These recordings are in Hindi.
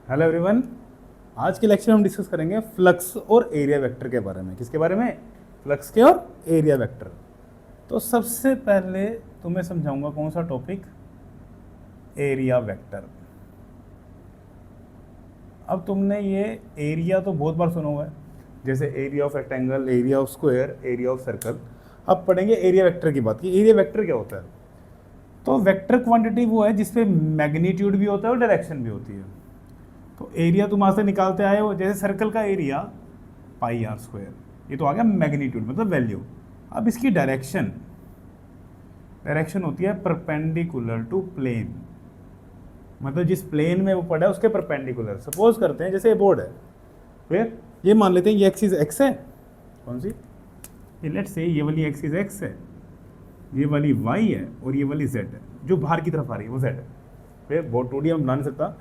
Hello everyone. आज के लेक्चर में हम डिस्कस करेंगे फ्लक्स और एरिया वेक्टर के बारे में। किसके बारे में? फ्लक्स के और एरिया वेक्टर। तो सबसे पहले तुम्हें समझाऊंगा कौन सा टॉपिक, एरिया वेक्टर। अब तुमने ये एरिया तो बहुत बार सुना हुआ है, जैसे area of rectangle, area of square, area of circle. अब पढ़ेंगे एरिया वेक्टर की बात की। एरिया वेक्टर क्या होता है? तो वेक्टर क्वांटिटी वो है जिसपे मैग्नीट्यूड भी होता है और डायरेक्शन भी होती है। तो एरिया तुम वहाँ से निकालते आए हो, जैसे सर्कल का एरिया पाई आर स्क्वायर, ये तो आ गया मैग्नीट्यूड मतलब वैल्यू। अब इसकी डायरेक्शन होती है परपेंडिकुलर टू प्लेन, मतलब जिस प्लेन में वो पड़ा है उसके परपेंडिकुलर। सपोज करते हैं जैसे ये बोर्ड है, फिर ये मान लेते हैं ये एक्सिस एक्स है। कौन सी? ये लेट्स से ये वाली एक्सिस एक्स है, ये वाली वाई है और ये वाली जेड है, जो बाहर की तरफ आ रही है वो जेड है। फिर बोर्ड 2D हम बना नहीं सकता,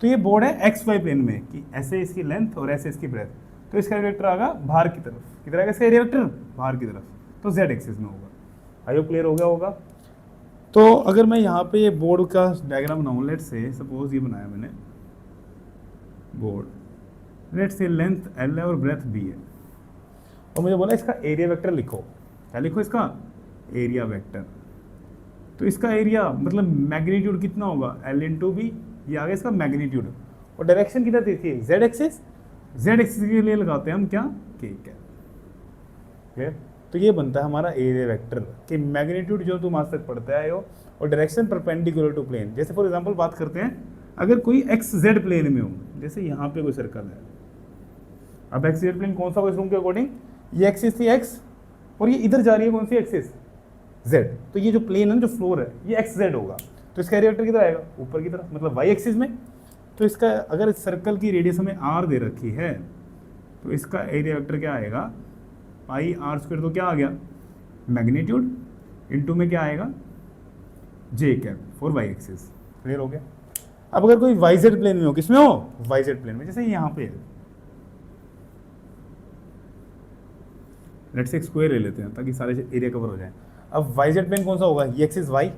तो ये बोर्ड है एक्स वाई प्लेन में कि ऐसे इसकी लेंथ और ऐसे इसकी ब्रेथ। तो इसका एरिया वेक्टर आएगा बाहर की तरफ, किधर आएगा इसका एरिया वेक्टर? बाहर की तरफ, तो जेड एक्सिस में होगा। आई होप क्लियर हो गया होगा। तो अगर मैं यहाँ पे ये बोर्ड का डायग्राम बनाऊँ, लेट्स से सपोज ये बनाया मैंने board, let's say length L है और ब्रेथ बी है, और मुझे बोला इसका एरिया वेक्टर लिखो। क्या लिखो? इसका एरिया वेक्टर। तो इसका एरिया मतलब मैग्नीट्यूड कितना होगा? एल इंटू बी, ये आ गया इसका मैग्नीट्यूड। और डायरेक्शन किधर देखिए? Z axis. जेड एक्सिस के लिए लगाते हैं हम क्या? के कैप। तो ये बनता है हमारा एरिया वेक्टर कि मैग्नीट्यूड जो तुम आज तक पढ़ते आए हो और डायरेक्शन परपेंडिकुलर टू प्लेन। जैसे फॉर एग्जांपल बात करते हैं, अगर कोई एक्स जेड प्लेन में हो, जैसे यहाँ पे कोई सर्कल है। अब एक्स जेड प्लेन कौन सा होगा इस रूम के अकॉर्डिंग? ये एक्सिस थी एक्स और ये इधर जा रही है कौन सी एक्सिस? जेड। तो ये जो प्लेन है ना, जो फ्लोर है, ये एक्स जेड होगा। तो इसका एरिया वेक्टर किधर आएगा? ऊपर की तरफ, मतलब वाई एक्सिस में। तो इसका अगर इस सर्कल की रेडियस हमें आर दे रखी है, तो इसका एरिया वेक्टर क्या आएगा? Pi r square. तो क्या आ गया? मैग्नीट्यूड इनटू में क्या आएगा? J cap for Y axis. Clear हो गया। अब अगर कोई वाई जेड प्लेन में हो, किसमें हो? वाई जेड प्लेन में। जैसे यहाँ पे है, लेट्स से एक स्क्वायर ले लेते हैं ताकि सारे एरिया कवर हो जाए। अब वाई जेड प्लेन कौन सा होगा? ये एक्सिस वाई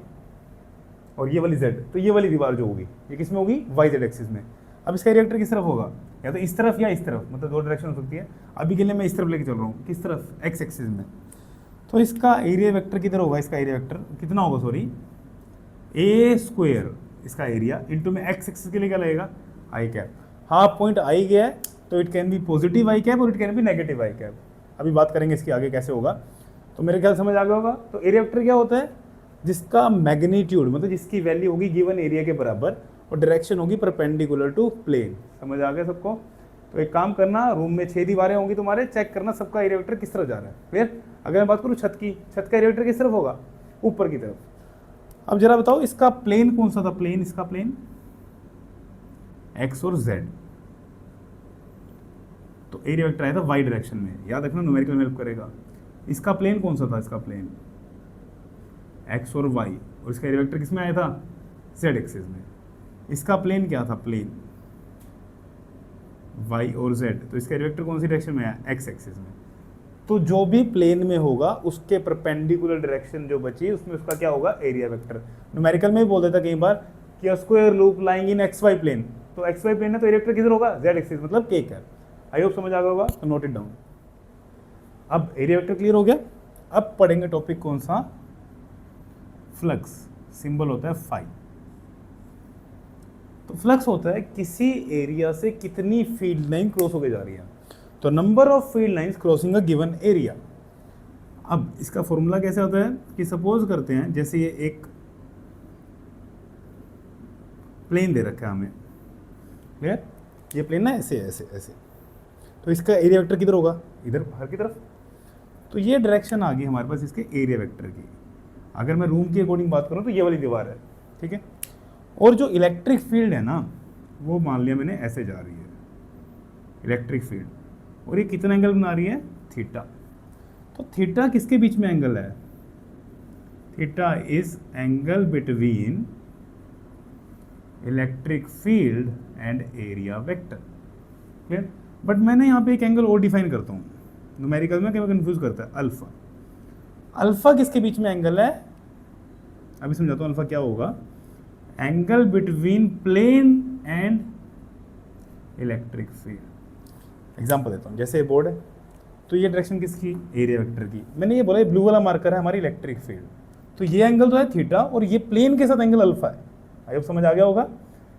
और ये वाली जेड। तो ये वाली दीवार जो होगी ये किस में होगी? वाई जेड एक्सिस में। अब इसका एरिया वेक्टर किस तरफ होगा? या तो इस तरफ या इस तरफ, मतलब दो डायरेक्शन हो सकती है। अभी के लिए मैं इस तरफ लेके चल रहा हूँ। किस तरफ? एक्स एक्सिस में। तो इसका एरिया वेक्टर किधर होगा? इसका एरिया वेक्टर कितना होगा? सॉरी, ए स्क्वायर इसका एरिया इंटू में एक्स एक्सिस के लिए क्या लगेगा? I cap. हाफ पॉइंट आई गया है तो it can be positive I cap और it can be negative I cap. अभी बात करेंगे इसके आगे कैसे होगा। तो मेरे ख्याल समझ आ गया होगा। तो एरिया वेक्टर क्या होता है? जिसका मैग्नीट्यूड मतलब जिसकी वैल्यू होगी गिवन एरिया के बराबर और डायरेक्शन होगी परपेंडिकुलर टू प्लेन। समझ आ गया सबको? तो एक काम करना, रूम में 6 दीवारें होंगी तुम्हारे, चेक करना सबका एरिया वेक्टर किस तरफ जा रहा है। फिर अगर मैं बात करूँ छत की, छत का एरिया वेक्टर किस तरफ होगा? ऊपर की तरफ। अब जरा बताओ इसका प्लेन कौन सा था? प्लेन, इसका प्लेन एक्स और जेड। तो एरिया वेक्टर आया था वाई डायरेक्शन में, याद रखना, न्यूमेरिकल में हेल्प करेगा। इसका प्लेन कौन सा था? इसका प्लेन एक्स और वाई, और इसका एरिया वेक्टर किस में आया था? जेड एक्सिस में। इसका प्लेन क्या था? प्लेन वाई और जेड। तो इसका एरिया वेक्टर कौन सी डायरेक्शन में आया? एक्स एक्सिस में। तो जो भी प्लेन में होगा उसके परपेंडिकुलर डायरेक्शन जो बची उसमें उसका क्या होगा? Area vector. न्यूमेरिकल में भी बोल देता कई बार कि a square loop lying in X Y plane. तो एक्स वाई प्लेन है तो एरिया वेक्टर किधर होगा? जेड एक्सिस, मतलब के कैप। आई होप समझ आ गया होगा, तो नोट इट डाउन। अब एरिया वेक्टर क्लियर हो गया। अब पढ़ेंगे टॉपिक कौन सा? फ्लक्स। सिंबल होता है फाई। तो फ्लक्स होता है किसी एरिया से कितनी फील्ड लाइन क्रॉस होकर जा रही है। तो number of field lines crossing a given area. अब इसका फॉर्मूला कैसे होता है कि सपोज करते हैं जैसे ये एक प्लेन दे रखा है हमें, क्लियर? ये प्लेन ना ऐसे ऐसे ऐसे, तो इसका एरिया वेक्टर किधर होगा? इधर बाहर की तरफ। तो ये डायरेक्शन आ गई हमारे पास इसके एरिया वेक्टर की। अगर मैं रूम की अकॉर्डिंग बात करूँ तो ये वाली दीवार है, ठीक है। और जो इलेक्ट्रिक फील्ड है ना, वो मान लिया मैंने ऐसे जा रही है इलेक्ट्रिक फील्ड, और ये कितना एंगल बना रही है? थीटा। तो थीटा किसके बीच में एंगल है? Theta is angle between electric field and area vector, clear? But मैंने यहाँ पे एक एंगल और डिफाइन करता हूँ, न्यूमेरिकल में क्या कंफ्यूज करता है, अल्फा। अल्फा किसके बीच में एंगल है? अभी समझाता हूँ अल्फा क्या होगा। Angle between plane and electric field. Example देता हूँ, जैसे बोर्ड है तो ये डायरेक्शन किसकी, एरिया वेक्टर की। मैंने ये बोला ये ब्लू वाला मार्कर है हमारी इलेक्ट्रिक फील्ड, तो ये एंगल तो है थीटा और ये प्लेन के साथ एंगल अल्फा है। आई होप समझ आ गया होगा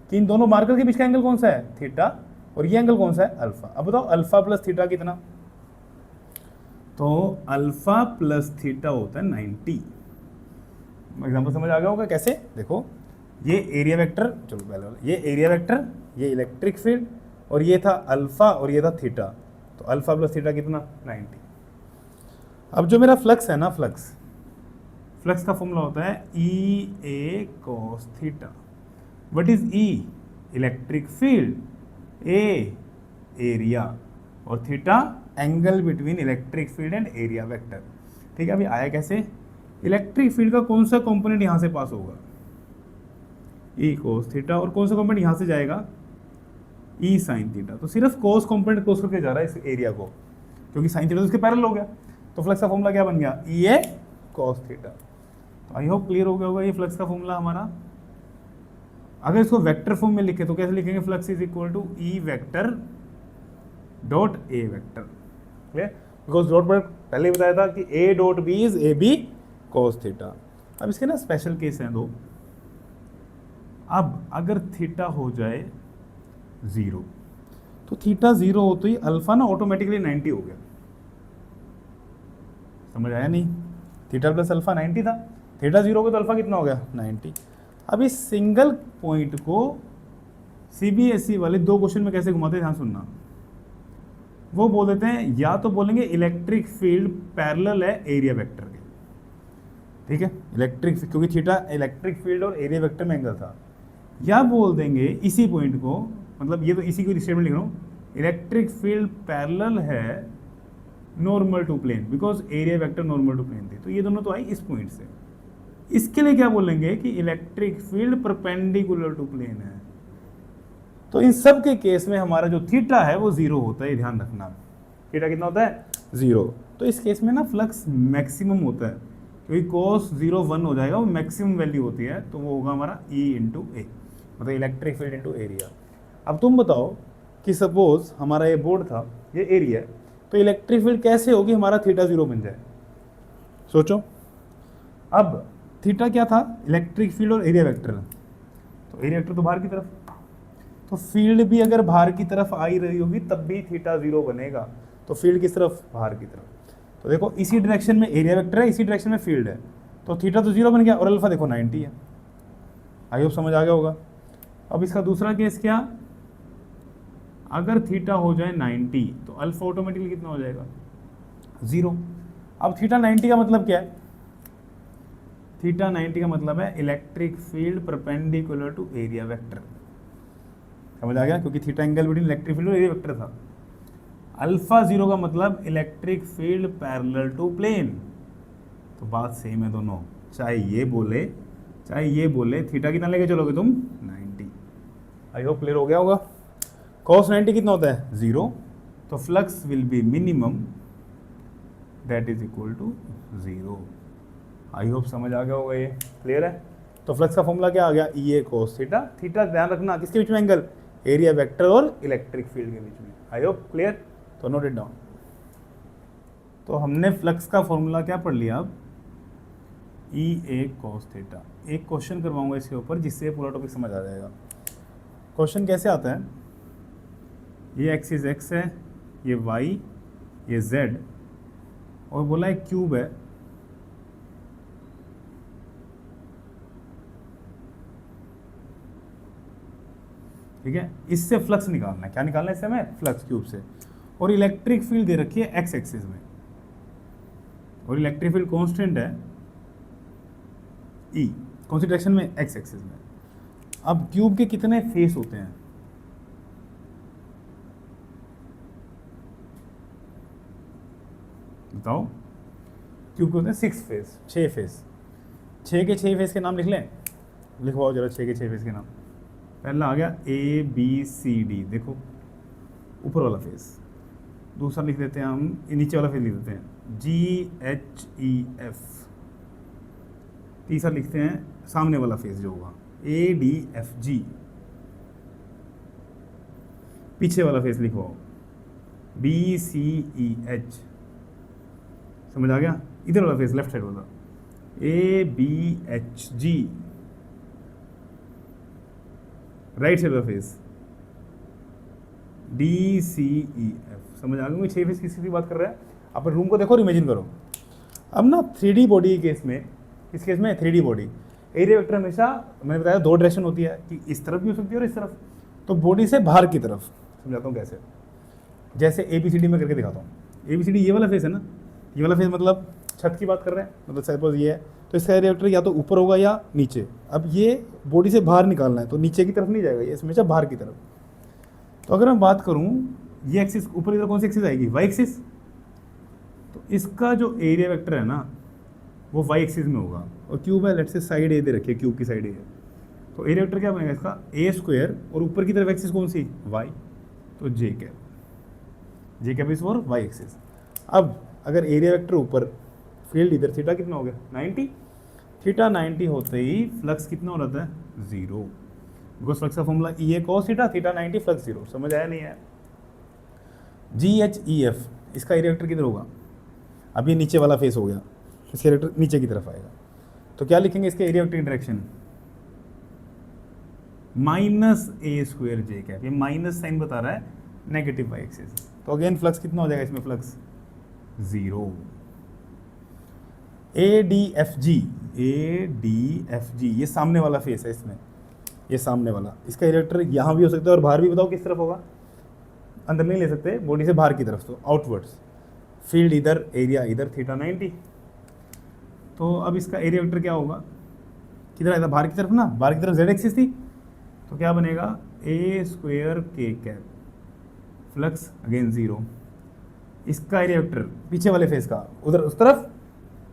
कि इन दोनों मार्कर के बीच का एंगल कौन सा है, थीटा, और ये एंगल कौन सा है, अल्फा। अब बताओ अल्फा प्लस थीटा कितना, तो अल्फा प्लस थीटा होता है 90। एग्जाम्पल समझ आ गया होगा कैसे, देखो ये एरिया वेक्टर, चलो पहले वाला, ये एरिया वेक्टर, ये इलेक्ट्रिक फील्ड, और ये था अल्फा और ये था थीटा, तो अल्फा प्लस थीटा कितना 90। अब जो मेरा फ्लक्स है ना, फ्लक्स का फॉर्मूला होता है E A cos theta. What is E, electric field, A area, और theta angle between electric field and area vector. ठीक है, अभी आया कैसे, इलेक्ट्रिक फील्ड का कौन सा कंपोनेंट यहाँ से पास होगा, ई कोस थीटा, और कौन सा कंपोनेंट यहाँ से जाएगा, ई साइन थीटा। तो सिर्फ कोस कंपोनेंट क्रॉस करके जा रहा है इस एरिया को, क्योंकि साइन थीटा तो उसके पैरेलल हो गया, तो फ्लक्स का फॉर्मूला क्या बन गया, ई ए कॉस थीटा। तो आई होप क्लियर हो गया होगा ये फ्लक्स का फॉर्मूला हमारा। अगर इसको वेक्टर फॉर्म में लिखे तो कैसे लिखेंगे, flux is equal to E vector dot A vector. Clear, because dot पर पहले बताया था कि A dot B is A B cos theta. अब इसके ना स्पेशल केस हैं दो। अब अगर थीटा हो जाए 0, तो थीटा 0 हो तो ये अल्फा ना ऑटोमेटिकली 90 हो गया। समझ आया नहीं, थीटा प्लस अल्फा 90 था, थीटा 0 हो गया तो अल्फा कितना हो गया 90। अब इस सिंगल पॉइंट को सीबीएसई वाले 2 क्वेश्चन में कैसे घुमाते हैं, ध्यान सुनना। वो बोल देते हैं, या तो बोलेंगे इलेक्ट्रिक फील्ड पैरेलल है एरिया वेक्टर के, ठीक है, इलेक्ट्रिक, क्योंकि थीटा इलेक्ट्रिक फील्ड और एरिया वेक्टर में एंगल था, या बोल देंगे इसी पॉइंट को, मतलब ये तो इसी को स्टेटमेंट लिख रहा हूँ, इलेक्ट्रिक फील्ड पैरेलल है normal to plane, because area vector normal to plane थी, तो ये दोनों तो आई इस पॉइंट से। इसके लिए क्या बोलेंगे कि electric field perpendicular to plane है। तो इन सब के केस में हमारा जो थीटा है वो 0 होता है, ध्यान रखना। थीटा कितना होता है 0। तो इस केस में ना फ्लक्स मैक्सिमम होता है, क्योंकि कोस 0 1 हो जाएगा, वो मैक्सिमम वैल्यू होती है, तो वो होगा हमारा E इंटू ए, मतलब इलेक्ट्रिक फील्ड इंटू एरिया। अब तुम बताओ कि सपोज हमारा ये बोर्ड था, ये एरिया है, तो इलेक्ट्रिक फील्ड कैसे होगी हमारा थीटा 0 बन जाए, सोचो। अब थीटा क्या था, इलेक्ट्रिक फील्ड और एरिया वेक्टर, तो एरिया वेक्टर तो बाहर की तरफ, तो फील्ड भी अगर बाहर की तरफ आ ही रही होगी तब भी थीटा 0 बनेगा। तो फील्ड किस तरफ, बाहर की तरफ। तो देखो इसी डायरेक्शन में एरिया वेक्टर है, इसी डायरेक्शन में फील्ड है, तो थीटा तो 0 बन गया, और अल्फा देखो 90 है। आई होप समझ आ गया होगा। अब इसका दूसरा केस क्या, अगर थीटा हो जाए 90 तो अल्फा ऑटोमेटिकली कितना हो जाएगा 0। अब थीटा 90 का मतलब क्या है, थीटा 90 का मतलब है electric field perpendicular to area vector. समझ आ गया, क्योंकि theta angle between electric field और एरिया वेक्टर था। अल्फा 0 का मतलब electric field parallel to plane. तो बात सेम है दोनों, चाहे ये बोले थीटा कितना लेके चलोगे तुम 90। आई होप क्लियर हो गया होगा। cos 90 कितना होता है 0, तो flux will be minimum that is equal to 0। I hope समझ आ गया होगा, ये क्लियर है। तो फ्लक्स का फॉर्मूला क्या आ गया, ई ए कोस थीटा। थीटा ध्यान रखना किसके बीच में एंगल, एरिया वेक्टर और इलेक्ट्रिक फील्ड के बीच में। आई होप क्लियर, तो नोट इट डाउन। तो हमने फ्लक्स का फॉर्मूला क्या पढ़ लिया, अब ई ए कोस थीटा। एक क्वेश्चन करवाऊंगा इसके ऊपर जिससे पूरा टॉपिक समझ आ जाएगा। क्वेश्चन कैसे आता है, ये एक्सिस एक्स है, ये वाई, ये जेड, और बोला है क्यूब है, ठीक है। इससे फ्लक्स निकालना है, क्या निकालना है इससे हमें, फ्लक्स क्यूब से, और इलेक्ट्रिक फील्ड दे रखी है एक्स एक्सिस में, और इलेक्ट्रिक फील्ड कांस्टेंट है ई, कौन सी डायरेक्शन में, एक्स एक्सिस में। अब क्यूब के कितने फेस होते हैं, बताओ। क्यूब के होते हैं 6 फेस, 6 फेस। 6 के 6 फेस के नाम लिख लें, लिखवाओ जरा 6 के 6 फेस के नाम। पहला आ गया ए बी सी डी, देखो ऊपर वाला फेस। दूसरा लिख देते हैं हम, नीचे वाला फेस लिख देते हैं जी एच ई एफ। तीसरा लिखते हैं सामने वाला फेस जो होगा ए डी एफ जी। पीछे वाला फेस लिखवाओ, BCEH, समझ आ गया। इधर वाला फेस लेफ्ट साइड वाला ABHG, राइट साइड वाला फेस DCEF, समझ आ गया। मैं 6 फेस किसी की बात कर रहा है। आप रूम को देखो और इमेजिन करो। अब ना 3D बॉडी के केस में, इस केस में 3D बॉडी, एरिया वेक्टर हमेशा मैंने बताया 2 डायरेक्शन होती है कि इस तरफ भी हो सकती है और इस तरफ। तो बॉडी से बाहर की तरफ समझाता हूँ कैसे, जैसे ABCD में करके दिखाता हूँ। ABCD ये वाला फेस है ना, ये वाला फेस मतलब छत की बात कर रहे हैं, मतलब सपोज ये है, तो इसका एरिया वेक्टर या तो ऊपर होगा या नीचे। अब ये बॉडी से बाहर निकालना है तो नीचे की तरफ नहीं जाएगा, ये हमेशा बाहर की तरफ। तो अगर मैं बात करूँ, ये एक्सिस ऊपर की तरफ कौन सी एक्सिस आएगी, वाई एक्सिस। तो इसका जो एरिया वेक्टर है ना वो वाई एक्सिस में होगा, और क्यूब है, लेट्स से साइड ए दे रखिए, क्यूब की साइड ए है, तो एरिया वेक्टर क्या बनेगा इसका A², और ऊपर की तरफ एक्सिस कौन सी, वाई, तो J cap is for Y axis. अब अगर एरिया वेक्टर ऊपर, फील्ड इधर, थीटा कितना हो गया 90, थीटा 90 होते ही फ्लक्स कितना हो जाता है 0, बिकॉज फ्लक्स का formula EA cos theta, theta 90 flux 0। समझ आया नहीं है। GHEF, इसका एरिया वेक्टर किधर होगा, अब ये नीचे वाला फेस हो गया, इसका एरिया वेक्टर नीचे की तरफ आएगा, तो क्या लिखेंगे इसके एरिया वेक्टर की डायरेक्शन, -A² जे कैप। ये माइनस साइन बता रहा है नेगेटिव वाई एक्सिस, तो अगेन फ्लक्स कितना हो जाएगा इसमें, फ्लक्स 0। ADFG, ये सामने वाला फेस है, इसमें ये सामने वाला, इसका एरिया वेक्टर यहाँ भी हो सकता है और बाहर भी। बताओ किस तरफ होगा, अंदर नहीं ले सकते, बॉडी से बाहर की तरफ, तो आउटवर्ड्स। फील्ड इधर, एरिया इधर, थीटा 90। तो अब इसका एरिया वेक्टर क्या होगा, किधर आया था, बाहर की तरफ ना, बाहर की तरफ Z एक्सिस थी, तो क्या बनेगा A² K cap, flux again 0। इसका एरिया वेक्टर पीछे वाले फेस का उधर उस तरफ,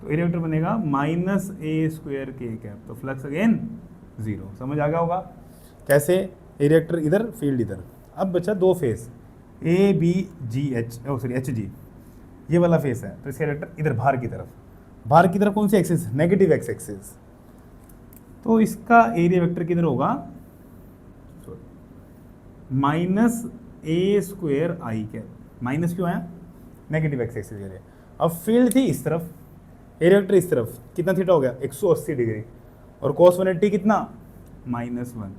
तो एरिया वेक्टर बनेगा -A² K कैप, तो फ्लक्स अगेन 0। समझ आ गया होगा कैसे, एरिया वेक्टर इधर, फील्ड इधर। अब बचा 2 फेस HG, ये वाला फेस है, तो इसका एरिया वेक्टर इधर बाहर की तरफ, बाहर की तरफ कौन सी एक्सिस, नेगेटिव एक्स एक्सिस, तो इसका एरिया वेक्टर किधर होगा, -A² I कैप। माइनस क्यों आया, नेगेटिव एक्स एक्सिस के लिए। अब फील्ड थी इस तरफ, एरिया वेक्टर इस तरफ, कितना थीटा हो गया 180 डिग्री, और cos 180 कितना -1,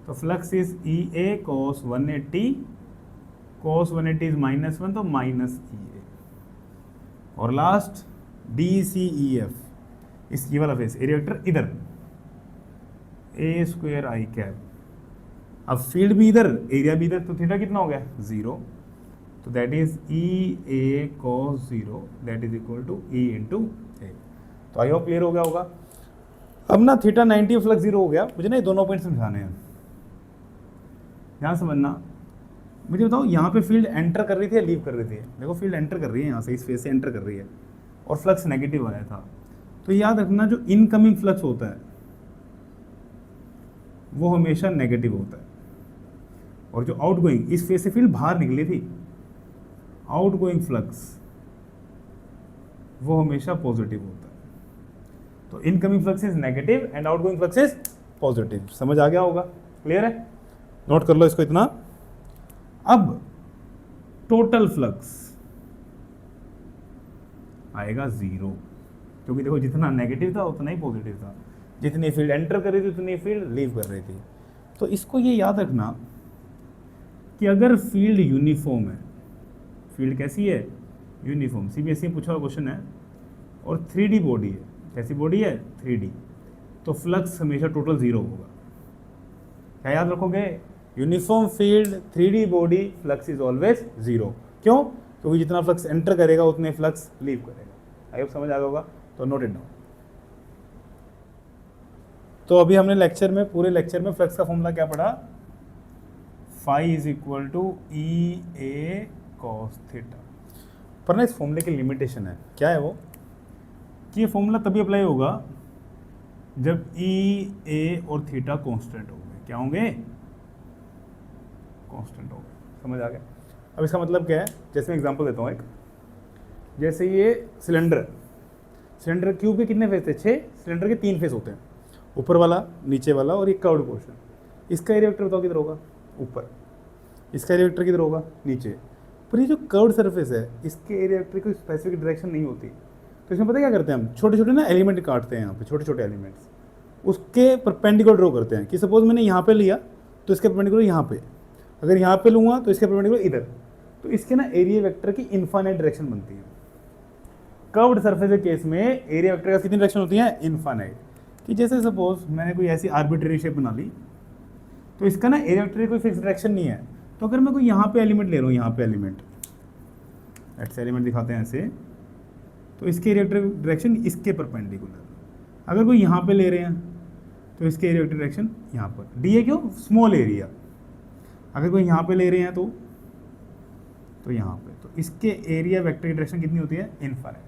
तो flux is EA cos 180, cos 180 is -1, तो -EA। और लास्ट DCEF, इस ये वाला फेस, एरिया वेक्टर इधर A² I कैप। अब फील्ड भी इधर, एरिया भी इधर, तो थीटा कितना हो गया 0, तो that is EA cos 0 that is equal to E into A। तो आई होप क्लियर हो गया होगा। अब ना थीटा 90 फ्लक्स 0 हो गया, मुझे ना ये दोनों पॉइंट समझाने हैं, यहाँ समझना। मुझे बताओ यहाँ पे फील्ड एंटर कर रही थी या लीव कर रही थी, देखो फील्ड एंटर कर रही है, यहाँ से इस फेस से एंटर कर रही है, और फ्लक्स नेगेटिव आया था। तो याद रखना जो इनकमिंग फ्लक्स होता है वो हमेशा नेगेटिव होता है, और जो आउटगोइंग, इस फेस से फील्ड बाहर निकली थी, आउटगोइंग फ्लक्स वो हमेशा पॉजिटिव होता है। तो incoming flux is negative and outgoing flux is positive. समझ आ गया होगा, क्लियर है, नोट कर लो इसको इतना। अब टोटल फ्लक्स आएगा 0, क्योंकि देखो जितना नेगेटिव था उतना ही पॉजिटिव था, जितनी फील्ड एंटर कर रही थी उतनी फील्ड लीव कर रही थी। तो इसको ये याद रखना कि अगर फील्ड यूनिफॉर्म है, फील्ड कैसी है यूनिफॉर्म, CBSE पूछा हुआ क्वेश्चन है, और 3D बॉडी है, कैसी बॉडी है 3D, तो फ्लक्स हमेशा टोटल 0 होगा। क्या याद रखोगे, uniform field 3D body, flux is always 0। क्यों, क्योंकि जितना फ्लक्स एंटर करेगा उतने फ्लक्स लीव करेगा। आई होप समझ आ गया होगा, तो नोट इट डाउन। तो अभी हमने लेक्चर में, पूरे लेक्चर में फ्लक्स का फॉर्मूला क्या पढ़ा, phi is equal to EA cos theta. पर ना इस फॉर्मूले की लिमिटेशन है, क्या है वो, कि ये फॉर्मूला तभी अप्लाई होगा जब EA और थीटा कांस्टेंट होंगे। क्या होंगे, कांस्टेंट होंगे। समझ आ गया। अब इसका मतलब क्या है, जैसे मैं एग्जांपल देता हूँ एक, जैसे ये सिलेंडर, सिलेंडर क्यूब के कितने फेस थे 6, सिलेंडर के 3 फेस होते हैं, ऊपर वाला, नीचे वाला और एक कर्व्ड पोर्शन। इसका एरिया वेक्टर बताओ किधर होगा, ऊपर। इसका एरिया वेक्टर किधर होगा, नीचे। पर ये जो कर्व्ड सरफेस है इसके एरिया वेक्टर की स्पेसिफिक डायरेक्शन नहीं होती, तो इसमें पता क्या करते हैं हम, छोटे छोटे ना एलिमेंट काटते हैं यहाँ पे, छोटे छोटे एलिमेंट्स, उसके परपेंडिकुलर ड्रॉ करते हैं कि सपोज मैंने यहाँ पे लिया तो इसके परपेंडिकुलर यहाँ पे, अगर यहाँ पे लूँगा तो इसके परपेंडिकुलर इधर, तो इसके ना एरिया वेक्टर की इनफाइनाइट डायरेक्शन बनती है। कर्व्ड सरफेस के केस में एरिया वेक्टर का कितनी डायरेक्शन होती है, इनफाइनाइट। कि जैसे सपोज मैंने कोई ऐसी आर्बिट्रेरी शेप बना ली, तो इसका ना एरिया वेक्टर की कोई फिक्स डायरेक्शन नहीं है, तो अगर मैं कोई यहाँ पे एलिमेंट ले रहा हूँ, यहाँ पे एलिमेंट, ऐसे एलिमेंट दिखाते हैं ऐसे, तो इसके एरिया वेक्टर डायरेक्शन इसके परपेंडिकुलर। अगर कोई यहाँ पे ले रहे हैं तो इसके एरिया वेक्टर डायरेक्शन यहाँ पर, डी ए क्यों, स्मॉल एरिया। अगर कोई यहाँ पे ले रहे हैं तो यहाँ पे, तो इसके एरिया वेक्टर की डायरेक्शन कितनी होती है, इनफाइनाइट।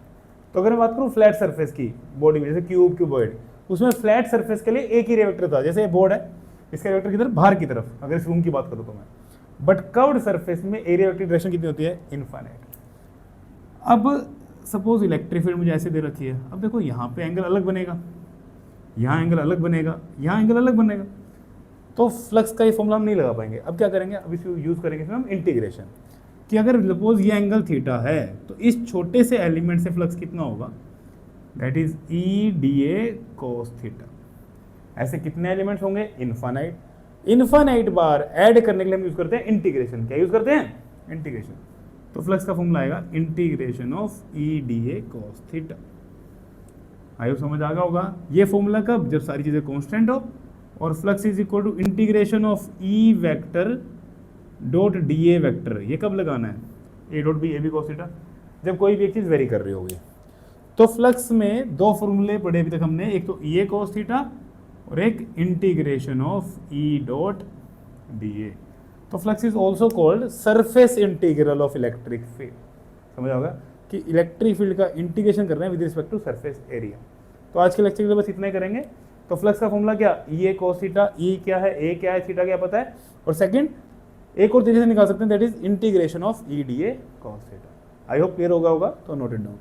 तो अगर मैं बात करूँ फ्लैट सरफेस की बॉडी में, जैसे क्यूब, क्यूबॉइड, उसमें फ्लैट सरफेस के लिए एक ही एरिया वेक्टर था, जैसे ये बोर्ड है, इसका वेक्टर किधर, बाहर की तरफ, अगर इस रूम की बात करूँ तो मैं। बट कर्व्ड सरफेस में एरिया वेक्टर डायरेक्शन कितनी होती है, इनफाइनाइट। अब सपोज इलेक्ट्रिक फील्ड मुझे ऐसे दे रखी है, अब देखो यहाँ पे एंगल अलग बनेगा, यहाँ एंगल अलग बनेगा, यहाँ एंगल अलग बनेगा, तो फ्लक्स का ये फॉर्मूला हम नहीं लगा पाएंगे। अब क्या करेंगे, अब इसको यूज़ करेंगे इसमें हम इंटीग्रेशन, कि अगर सपोज ये एंगल थीटा है तो इस छोटे से एलिमेंट से फ्लक्स कितना होगा, that is E D A cos theta. ऐसे कितने एलिमेंट्स होंगे, इनफाइनाइट। इनफाइनाइट बार ऐड करने के लिए हम यूज़ करते हैं इंटीग्रेशन। क्या यूज़ करते हैं, इंटीग्रेशन। तो फ्लक्स का फॉर्मूला आएगा integration of E D A cos theta. आई समझ आ गया होगा। ये फॉर्मूला कब, जब सारी चीज़ें कांस्टेंट हो, और flux is equal to integration of E vector dot D A vector. ये कब लगाना है, A dot B A B cos theta, जब कोई भी एक चीज़ वेरी कर रही होगी। तो फ्लक्स में दो फॉर्मूले पढ़े अभी तक हमने, एक तो ई ए कोस थीटा और एक integration of E dot D A. तो flux is also called surface integral of electric field. समझ होगा कि इलेक्ट्रिक फील्ड का इंटीग्रेशन कर रहे हैं with respect to surface area. तो आज के लेक्चर के लिए बस इतना ही करेंगे। तो फ्लक्स का फॉर्मूला क्या, ई ए कोस थीटा, ई क्या है, ए क्या है, थीटा क्या पता है, और सेकंड एक और तरीके से निकाल सकते हैं, that is integration of E D A cos theta. I hope clear होगा, तो नोट इट डाउन।